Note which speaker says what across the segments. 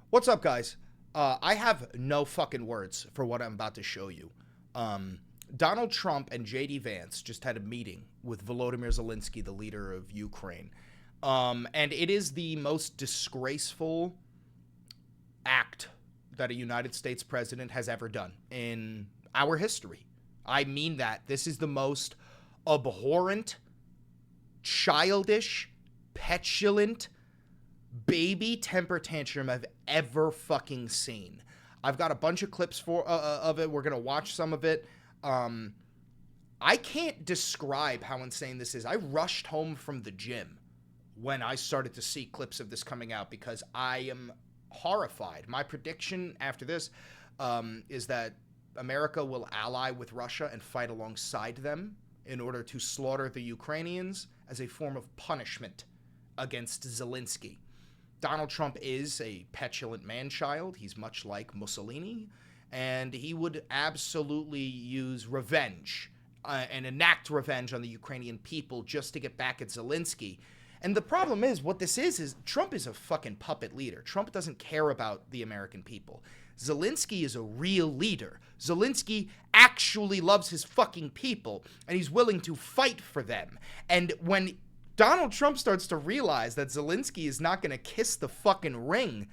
Speaker 1: What's up, guys? I have no fucking words for what I'm about to show you. Donald Trump and J.D. Vance just had a meeting with Volodymyr Zelenskyy, the leader of Ukraine. And it is the most disgraceful act that a United States president has ever done in our history. I mean that. This is the most abhorrent, childish, petulant, baby temper tantrum I've ever fucking seen. I've got a bunch of clips of it. We're gonna watch some of it. I can't describe how insane this is. I rushed home from the gym when I started to see clips of this coming out because I am horrified. My prediction after this is that America will ally with Russia and fight alongside them in order to slaughter the Ukrainians as a form of punishment against Zelenskyy. Donald Trump is a petulant man-child. He's much like Mussolini, and he would absolutely use revenge and enact revenge on the Ukrainian people just to get back at Zelenskyy. And the problem is, what this is Trump is a fucking puppet leader. Trump doesn't care about the American people. Zelenskyy is a real leader. Zelenskyy actually loves his fucking people, and he's willing to fight for them. And when Donald Trump starts to realize that Zelenskyy is not going to kiss the fucking ring,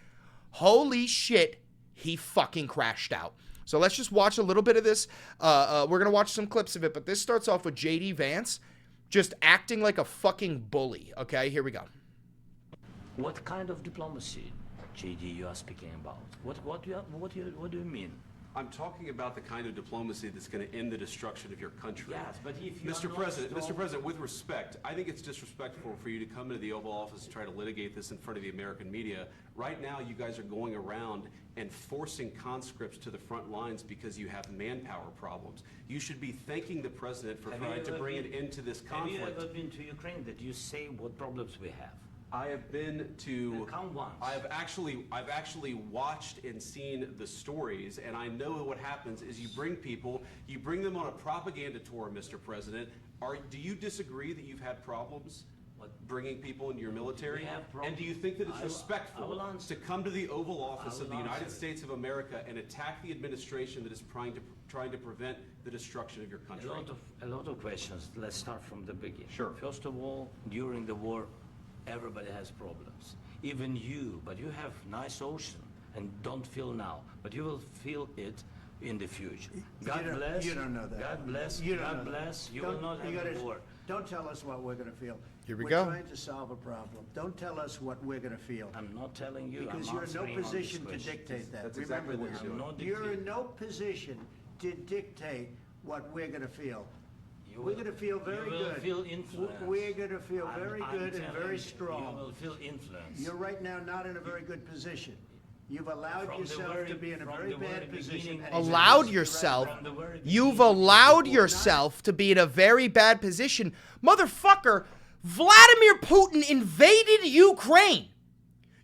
Speaker 1: holy shit, he fucking crashed out. So let's just watch a little bit of this. We're going to watch some clips of it, but this starts off with J.D. Vance just acting like a fucking bully. Okay, here we go.
Speaker 2: What kind of diplomacy, J.D., you are speaking about? What do you mean?
Speaker 3: I'm talking about the kind of diplomacy that's going to end the destruction of your country.
Speaker 2: Yes, but if you
Speaker 3: Mr. President, with respect, I think it's disrespectful for you to come into the Oval Office and try to litigate this in front of the American media. Right now, you guys are going around and forcing conscripts to the front lines because you have manpower problems. You should be thanking the president for trying to bring an end to this conflict.
Speaker 2: Have you ever been to Ukraine that you say what problems we have?
Speaker 3: I have been to.
Speaker 2: Come once.
Speaker 3: I've actually watched and seen the stories, and I know what happens is you bring them on a propaganda tour, Mr. President. Do you disagree that you've had problems bringing people into your military? And do you think that it's respectful to come to the Oval Office of the United States of America and attack the administration that is trying to prevent the destruction of your country?
Speaker 2: A lot of questions. Let's start from the beginning.
Speaker 3: Sure.
Speaker 2: First of all, during the war, everybody has problems, even you, but you have nice ocean and don't feel now, but you will feel it in the future. God bless.
Speaker 4: You don't know that.
Speaker 2: God bless.
Speaker 4: You
Speaker 2: God bless. You will not have a war.
Speaker 4: Don't tell us what we're going to feel.
Speaker 1: Here we
Speaker 4: We're
Speaker 1: go.
Speaker 4: trying to solve a problem. Don't tell us what we're going to feel.
Speaker 2: I'm not telling you.
Speaker 4: Because
Speaker 2: I'm
Speaker 4: you're in no
Speaker 2: answering on
Speaker 4: position
Speaker 2: this
Speaker 4: to
Speaker 2: question.
Speaker 4: dictate that.
Speaker 3: That's
Speaker 4: Remember
Speaker 3: exactly what
Speaker 4: this.
Speaker 3: you're doing.
Speaker 4: You're in no position to dictate what we're going to feel. We're going to feel very good.
Speaker 2: You will feel influence.
Speaker 4: We're going to feel very good and very
Speaker 2: You
Speaker 4: strong.
Speaker 2: will feel influence.
Speaker 4: You're right now not in a very good position. You've allowed yourself to be in a very bad position.
Speaker 1: Allowed yourself? You've allowed yourself to be in a very bad position. Motherfucker, Vladimir Putin invaded Ukraine.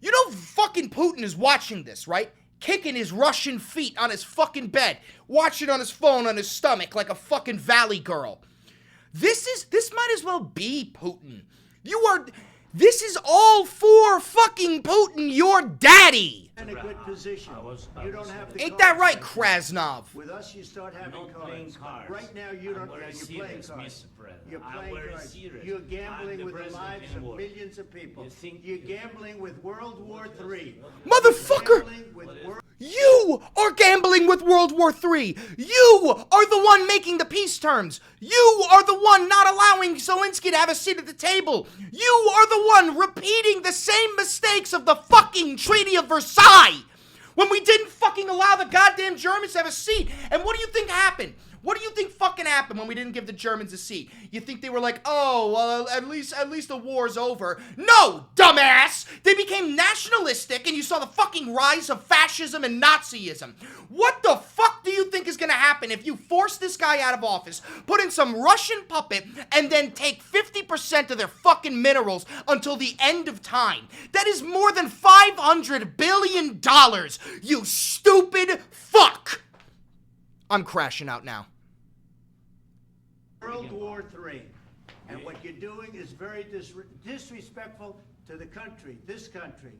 Speaker 1: You know fucking Putin is watching this, right? Kicking his Russian feet on his fucking bed, watching on his phone on his stomach like a fucking valley girl. This might as well be Putin. This is all for fucking Putin, your daddy.
Speaker 4: In a good position. You don't have the
Speaker 1: Ain't that
Speaker 4: cards
Speaker 1: right,
Speaker 4: like
Speaker 1: Krasnov?
Speaker 4: With us, you start having
Speaker 2: Not playing cards.
Speaker 4: Right now, you don't.
Speaker 2: I'm very
Speaker 4: You're playing
Speaker 2: serious,
Speaker 4: cards.
Speaker 2: Mr. President.
Speaker 4: You're
Speaker 2: I'm
Speaker 4: playing
Speaker 2: very
Speaker 4: cards.
Speaker 2: serious.
Speaker 4: You're
Speaker 2: I'm
Speaker 4: gambling
Speaker 2: the
Speaker 4: with the
Speaker 2: president
Speaker 4: lives
Speaker 2: in
Speaker 4: of
Speaker 2: war.
Speaker 4: millions of people.
Speaker 2: You think-
Speaker 4: You're gambling with World War III.
Speaker 1: Motherfucker! You are gambling with World War III. You are the one making the peace terms. You are the one not allowing Zelenskyy to have a seat at the table. You are the one repeating the same mistakes of the fucking Treaty of Versailles when we didn't fucking allow the goddamn Germans to have a seat. And what do you think happened? What do you think fucking happened when we didn't give the Germans a seat? You think they were like, oh, well, at least the war's over? No, dumbass! They became nationalistic and you saw the fucking rise of fascism and Nazism. What the fuck do you think is gonna happen if you force this guy out of office, put in some Russian puppet, and then take 50% of their fucking minerals until the end of time? That is more than $500 billion, you stupid fuck! I'm crashing out now.
Speaker 4: World War III. And what you're doing is very disrespectful to the country, this country.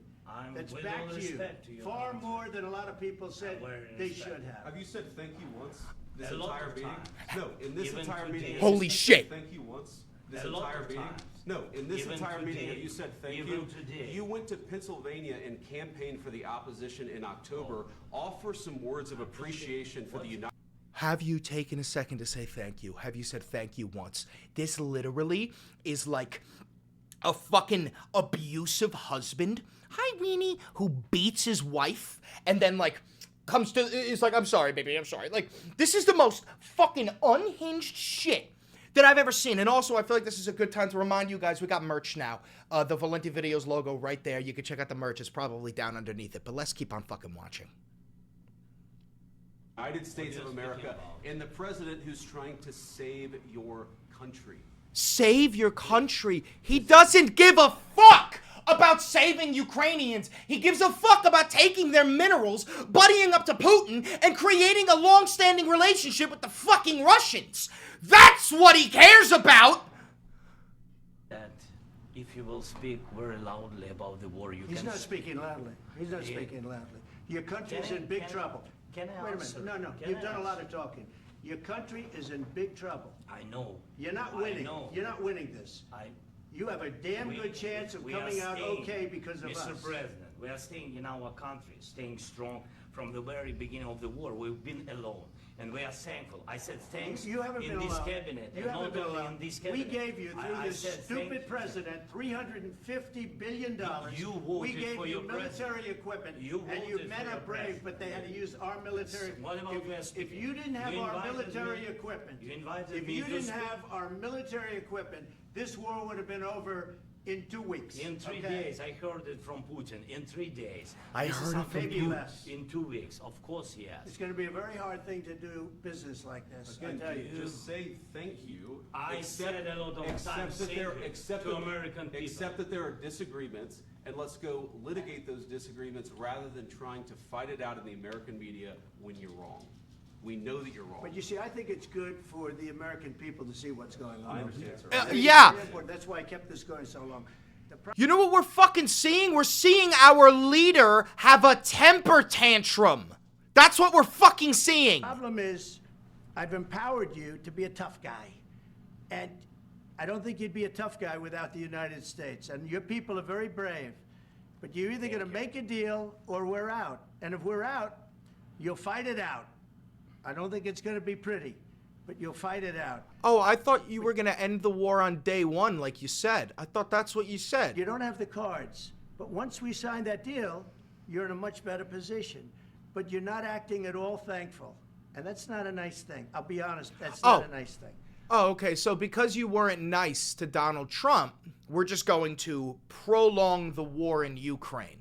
Speaker 4: That's
Speaker 2: with
Speaker 4: back
Speaker 2: all
Speaker 4: to you.
Speaker 2: respect to your
Speaker 4: Far
Speaker 2: country.
Speaker 4: more than a lot of people said
Speaker 2: very
Speaker 4: they
Speaker 2: respect.
Speaker 4: should have.
Speaker 3: Have you said thank you once this
Speaker 2: A lot
Speaker 3: entire
Speaker 2: of
Speaker 3: meeting?
Speaker 2: times.
Speaker 3: No, in this
Speaker 2: Even
Speaker 3: entire
Speaker 2: today.
Speaker 3: meeting. have
Speaker 1: Holy
Speaker 3: you said
Speaker 1: shit.
Speaker 3: Thank you once this
Speaker 2: A lot
Speaker 3: entire
Speaker 2: of
Speaker 3: meeting.
Speaker 2: times.
Speaker 3: No, in this
Speaker 2: Even
Speaker 3: entire meeting,
Speaker 2: today.
Speaker 3: have you said thank
Speaker 2: Even
Speaker 3: you?
Speaker 2: today.
Speaker 3: You went to Pennsylvania and campaigned for the opposition in October. Offer some words of appreciation for the United.
Speaker 1: Have you taken a second to say thank you? Have you said thank you once? This literally is like a fucking abusive husband, hi weenie, who beats his wife and then like comes to, is like, I'm sorry, baby, I'm sorry. Like, this is the most fucking unhinged shit that I've ever seen. And also, I feel like this is a good time to remind you guys, we got merch now. The Valenti Videos logo right there. You can check out the merch. It's probably down underneath it. But let's keep on fucking watching.
Speaker 3: United States of America and the president who's trying to save your country.
Speaker 1: Save your country. He doesn't give a fuck about saving Ukrainians. He gives a fuck about taking their minerals, buddying up to Putin, and creating a long-standing relationship with the fucking Russians. That's what he cares about.
Speaker 2: That if you will speak very loudly about the war, you
Speaker 4: He's
Speaker 2: can...
Speaker 4: not speaking loudly. He's not speaking loudly. Your country's
Speaker 2: Can I-
Speaker 4: in big
Speaker 2: can I-
Speaker 4: trouble.
Speaker 2: can I
Speaker 4: Wait a
Speaker 2: answer?
Speaker 4: minute. No,
Speaker 2: Can
Speaker 4: you've
Speaker 2: I
Speaker 4: done a lot
Speaker 2: answer?
Speaker 4: of talking. Your country is in big trouble.
Speaker 2: I know.
Speaker 4: You're not
Speaker 2: I
Speaker 4: winning.
Speaker 2: know.
Speaker 4: You're not winning this. You have a damn good chance of
Speaker 2: we are
Speaker 4: coming out
Speaker 2: staying,
Speaker 4: okay because of
Speaker 2: Mr.
Speaker 4: us.
Speaker 2: President, we are staying in our country, staying strong from the very beginning of the war. We've been alone, and we are thankful. I said thanks
Speaker 4: You haven't
Speaker 2: in
Speaker 4: been
Speaker 2: this
Speaker 4: alone.
Speaker 2: cabinet,
Speaker 4: You
Speaker 2: and
Speaker 4: haven't
Speaker 2: not
Speaker 4: been
Speaker 2: only
Speaker 4: alone.
Speaker 2: in this
Speaker 4: We
Speaker 2: cabinet.
Speaker 4: gave you, through
Speaker 2: I
Speaker 4: this
Speaker 2: said
Speaker 4: stupid
Speaker 2: thank-
Speaker 4: president, $350 billion.
Speaker 2: You
Speaker 4: We
Speaker 2: voted
Speaker 4: gave
Speaker 2: for
Speaker 4: you
Speaker 2: your
Speaker 4: military
Speaker 2: president.
Speaker 4: equipment,
Speaker 2: You
Speaker 4: and you
Speaker 2: voted
Speaker 4: men
Speaker 2: for
Speaker 4: are
Speaker 2: your
Speaker 4: brave,
Speaker 2: president.
Speaker 4: but they had to use our military.
Speaker 2: What about we are
Speaker 4: If
Speaker 2: speaking?
Speaker 4: you didn't have
Speaker 2: You
Speaker 4: our
Speaker 2: invited
Speaker 4: military
Speaker 2: me-
Speaker 4: equipment,
Speaker 2: you invited
Speaker 4: if
Speaker 2: me
Speaker 4: you
Speaker 2: to
Speaker 4: didn't
Speaker 2: speak.
Speaker 4: have our military equipment, this war would have been over in 2 weeks.
Speaker 2: In 3
Speaker 4: okay?
Speaker 2: days, I heard it from Putin. In 3 days.
Speaker 1: I
Speaker 2: This is
Speaker 1: heard it
Speaker 2: something
Speaker 4: from
Speaker 2: new.
Speaker 4: less.
Speaker 2: In 2 weeks, of course, yes.
Speaker 4: It's going to be a very hard thing to do business like this. I
Speaker 3: Again,
Speaker 4: tell you.
Speaker 3: just say thank you.
Speaker 2: I said a lot of times,
Speaker 3: that there,
Speaker 2: thank you
Speaker 3: accept
Speaker 2: to
Speaker 3: that-
Speaker 2: American people.
Speaker 3: Accept that there are disagreements, and let's go litigate those disagreements rather than trying to fight it out in the American media when you're wrong. We know that you're wrong.
Speaker 4: But you see, I think it's good for the American people to see what's going on.
Speaker 3: I understand, sir.
Speaker 4: I think it's
Speaker 1: Yeah.
Speaker 4: very important. That's why I kept this going so long. The
Speaker 1: You know what we're fucking seeing? We're seeing our leader have a temper tantrum. That's what we're fucking seeing.
Speaker 4: problem is, I've empowered you to be a tough guy. And I don't think you'd be a tough guy without the United States. And your people are very brave. But you're either going to make a deal or we're out. And if we're out, you'll fight it out. I don't think it's going to be pretty, but you'll fight it out.
Speaker 1: Oh, I thought you were going to end the war on day one, like you said. I thought that's what you said.
Speaker 4: You don't have the cards. But once we sign that deal, you're in a much better position. But you're not acting at all thankful. And that's not a nice thing. I'll be honest, that's not a nice thing.
Speaker 1: Oh, okay. So because you weren't nice to Donald Trump, we're just going to prolong the war in Ukraine.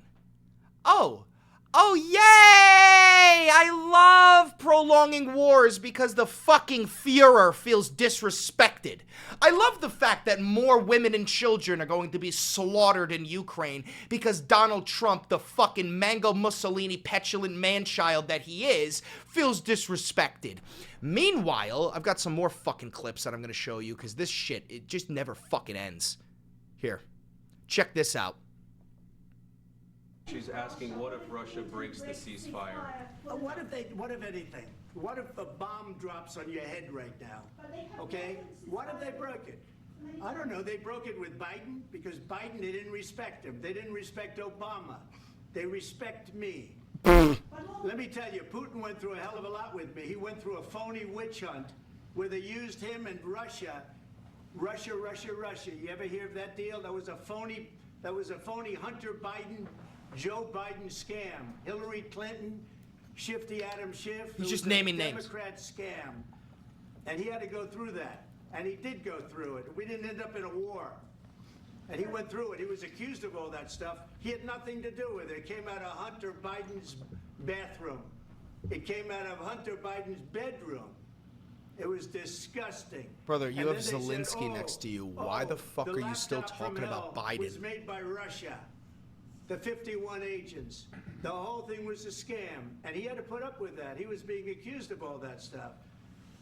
Speaker 1: Oh, yay! I love prolonging wars because the fucking Führer feels disrespected. I love the fact that more women and children are going to be slaughtered in Ukraine because Donald Trump, the fucking Mango Mussolini petulant man-child that he is, feels disrespected. Meanwhile, I've got some more fucking clips that I'm going to show you because this shit, it just never fucking ends. Here, check this out.
Speaker 3: She's asking, what if Russia breaks the ceasefire?
Speaker 4: What if anything? What if a bomb drops on your head right now? Okay? What if they broke it? I don't know. They broke it with Biden because Biden, they didn't respect him. They didn't respect Obama. They respect me. Let me tell you, Putin went through a hell of a lot with me. He went through a phony witch hunt where they used him and Russia. Russia. You ever hear of that deal? That was a phony Hunter Biden, Joe Biden scam. Hillary Clinton, Shifty Adam Schiff.
Speaker 1: He's
Speaker 4: It
Speaker 1: just
Speaker 4: was
Speaker 1: naming
Speaker 4: a
Speaker 1: names.
Speaker 4: Democrat scam. And he had to go through that. And he did go through it. We didn't end up in a war. And he went through it. He was accused of all that stuff. He had nothing to do with it. It came out of Hunter Biden's bathroom. It came out of Hunter Biden's bedroom. It was disgusting.
Speaker 1: Brother, you
Speaker 4: And
Speaker 1: have
Speaker 4: then they said,
Speaker 1: Zelensky next to you. Why the fuck are you still
Speaker 4: laptop from
Speaker 1: talking about
Speaker 4: hell
Speaker 1: Biden?
Speaker 4: was made by Russia. The 51 agents. The whole thing was a scam. And he had to put up with that. He was being accused of all that stuff.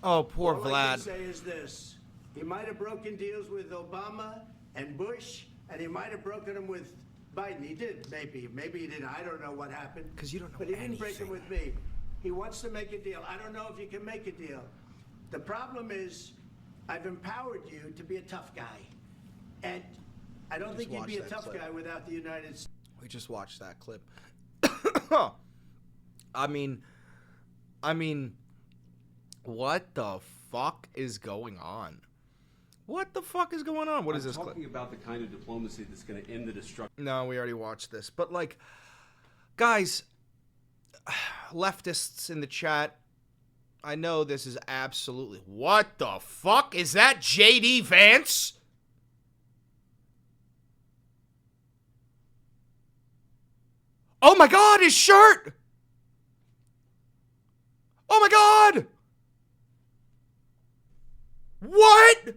Speaker 1: Oh, poor
Speaker 4: All I can
Speaker 1: Vlad.
Speaker 4: say is this. He might have broken deals with Obama and Bush, and he might have broken them with Biden. He did, maybe. Maybe he didn't. I don't know what happened.
Speaker 1: Because you don't know
Speaker 4: But he didn't break it
Speaker 1: anything.
Speaker 4: with me. He wants to make a deal. I don't know if you can make a deal. The problem is, I've empowered you to be a tough guy. And I don't think you'd be a tough guy without the United States.
Speaker 1: We just watched that clip. I mean, what the fuck is going on? What the fuck is going on? What is this clip?
Speaker 3: Talking about the kind of diplomacy that's going to end the destruction.
Speaker 1: No, we already watched this. But, like, guys, leftists in the chat, I know this is absolutely... What the fuck? Is that J.D. Vance? Oh my God, his shirt! Oh my God! What?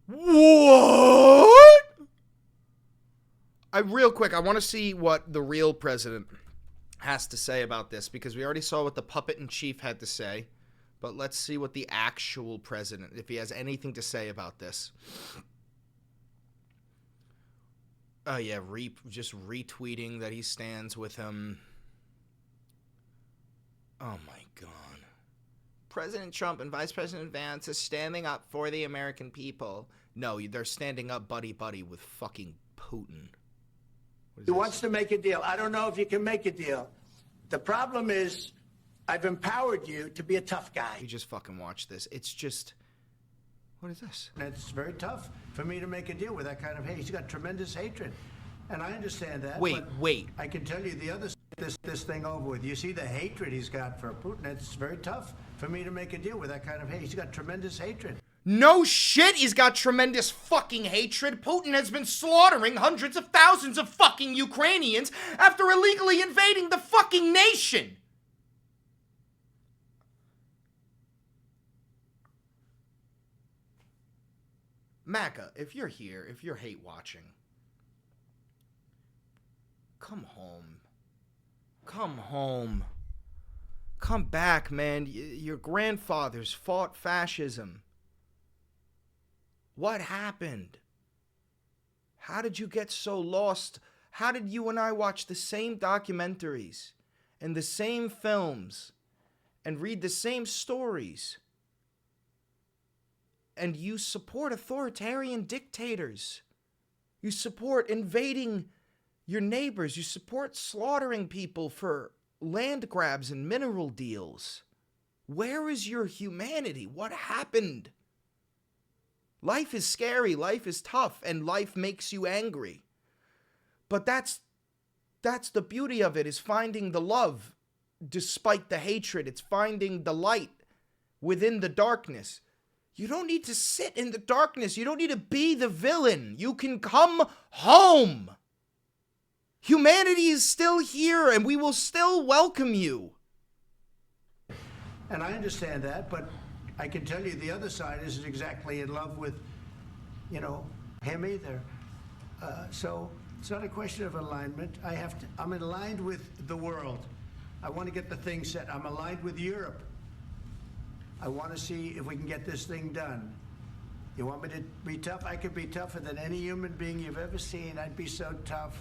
Speaker 1: What? Real quick, I want to see what the real president has to say about this, because we already saw what the puppet in chief had to say, but let's see what the actual president, if he has anything to say about this. Oh yeah, just retweeting that he stands with him. Oh my God. President Trump and Vice President Vance is standing up for the American people. No, they're standing up buddy-buddy with fucking Putin.
Speaker 4: He wants to make a deal. I don't know if you can make a deal. The problem is, I've empowered you to be a tough guy.
Speaker 1: You just fucking watch this. It's just... What is this?
Speaker 4: And it's very tough for me to make a deal with that kind of hate. He's got tremendous hatred. And I understand that.
Speaker 1: Wait.
Speaker 4: I can tell you the other this thing over with. You see the hatred he's got for Putin. It's very tough for me to make a deal with that kind of hate. He's got tremendous hatred.
Speaker 1: No shit, he's got tremendous fucking hatred. Putin has been slaughtering hundreds of thousands of fucking Ukrainians after illegally invading the fucking nation. MAGA, if you're here, if you're hate watching, come home. Come home. Come back, man. Your grandfathers fought fascism. What happened? How did you get so lost? How did you and I watch the same documentaries and the same films and read the same stories? And you support authoritarian dictators. You support invading your neighbors. You support slaughtering people for land grabs and mineral deals. Where is your humanity? What happened? Life is scary, life is tough, and life makes you angry. But that's the beauty of it, is finding the love despite the hatred. It's finding the light within the darkness. You don't need to sit in the darkness. You don't need to be the villain. You can come home. Humanity is still here, and we will still welcome you.
Speaker 4: And I understand that, but I can tell you the other side isn't exactly in love with, him either. So it's not a question of alignment. I'm aligned with the world. I want to get the thing set. I'm aligned with Europe. I want to see if we can get this thing done. You want me to be tough? I could be tougher than any human being you've ever seen. I'd be so tough.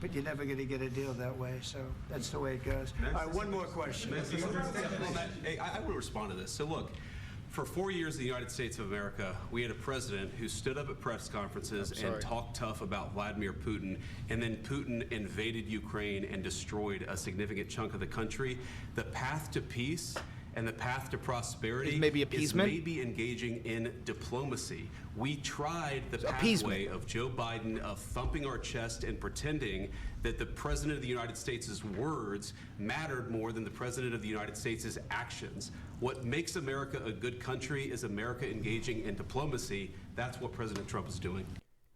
Speaker 4: But you're never going to get a deal that way, so that's the way it goes. All right, one more question.
Speaker 3: Hey, I want to respond to this. So look, for 4 years in the United States of America, we had a president who stood up at press conferences and talked tough about Vladimir Putin, and then Putin invaded Ukraine and destroyed a significant chunk of the country. The path to peace and the path to prosperity
Speaker 1: is maybe appeasement?
Speaker 3: Is maybe engaging in diplomacy. We tried the pathway of Joe Biden of thumping our chest and pretending that the President of the United States' words mattered more than the President of the United States' actions. What makes America a good country is America engaging in diplomacy. That's what President Trump is doing.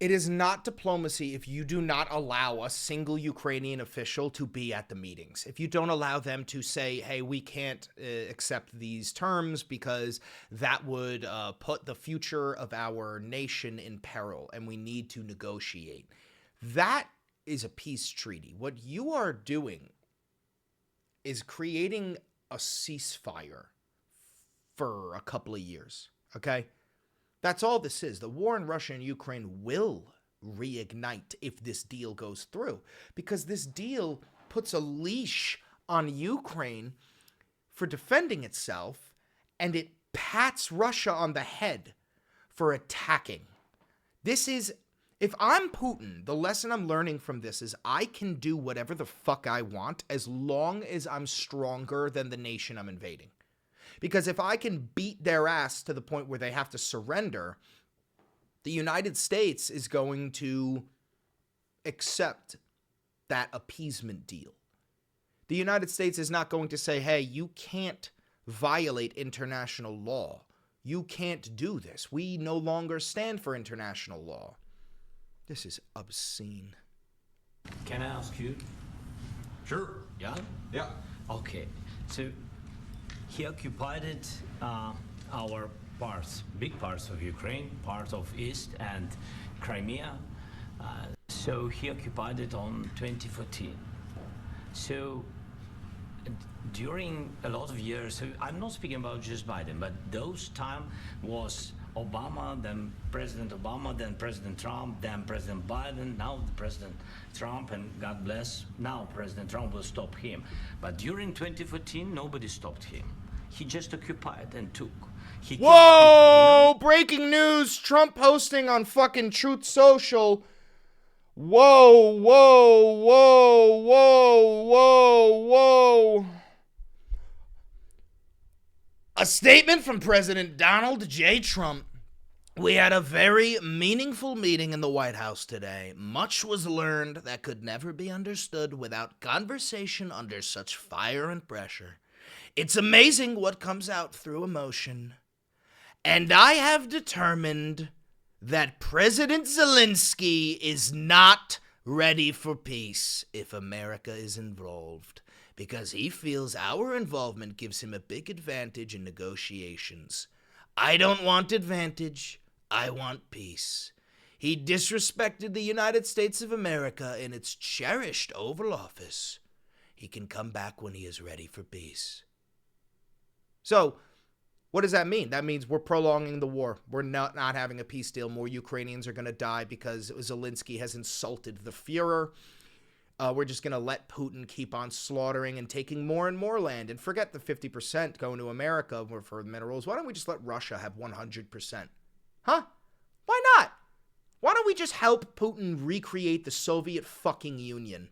Speaker 1: It is not diplomacy if you do not allow a single Ukrainian official to be at the meetings. If you don't allow them to say, hey, we can't accept these terms because that would put the future of our nation in peril and we need to negotiate. That is a peace treaty. What you are doing is creating a ceasefire for a couple of years, okay? That's all this is. The war in Russia and Ukraine will reignite if this deal goes through, because this deal puts a leash on Ukraine for defending itself, and it pats Russia on the head for attacking. This is, if I'm Putin, the lesson I'm learning from this is I can do whatever the fuck I want as long as I'm stronger than the nation I'm invading. Because if I can beat their ass to the point where they have to surrender, the United States is going to accept that appeasement deal. The United States is not going to say, hey, you can't violate international law. You can't do this. We no longer stand for international law. This is obscene.
Speaker 2: Can I ask you?
Speaker 3: Sure.
Speaker 2: Yeah?
Speaker 3: Yeah.
Speaker 2: Okay. So he occupied our parts, big parts of Ukraine, parts of East and Crimea. So he occupied it on 2014. So during a lot of years, so I'm not speaking about just Biden, but those time was Obama, then President Obama, then President Trump, then President Biden, now President Trump, and God bless, now President Trump will stop him. But during 2014, nobody stopped him. He just occupied and took.
Speaker 1: Whoa! Breaking news! Trump posting on fucking Truth Social. Whoa, whoa, whoa, whoa, whoa, whoa. A statement from President Donald J. Trump. We had a very meaningful meeting in the White House today. Much was learned that could never be understood without conversation under such fire and pressure. It's amazing what comes out through emotion. And I have determined that President Zelenskyy is not ready for peace if America is involved, because he feels our involvement gives him a big advantage in negotiations. I don't want advantage. I want peace. He disrespected the United States of America in its cherished Oval Office. He can come back when he is ready for peace. So, what does that mean? That means we're prolonging the war. We're not having a peace deal. More Ukrainians are going to die because Zelenskyy has insulted the Führer. We're just going to let Putin keep on slaughtering and taking more and more land. And forget the 50% going to America for minerals. Why don't we just let Russia have 100%? Huh? Why not? Why don't we just help Putin recreate the Soviet fucking Union?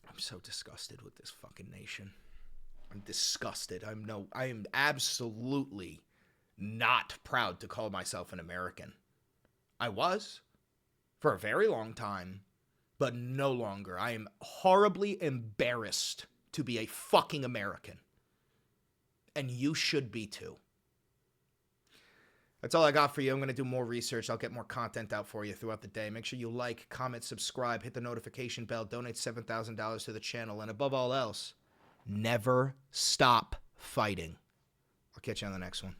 Speaker 1: I'm so disgusted with this fucking nation. I'm disgusted. I am absolutely not proud to call myself an American. I was for a very long time, but no longer. I am horribly embarrassed to be a fucking American. And you should be too. That's all I got for you. I'm going to do more research. I'll get more content out for you throughout the day. Make sure you like, comment, subscribe, hit the notification bell, donate $7,000 to the channel, and above all else, never stop fighting. I'll catch you on the next one.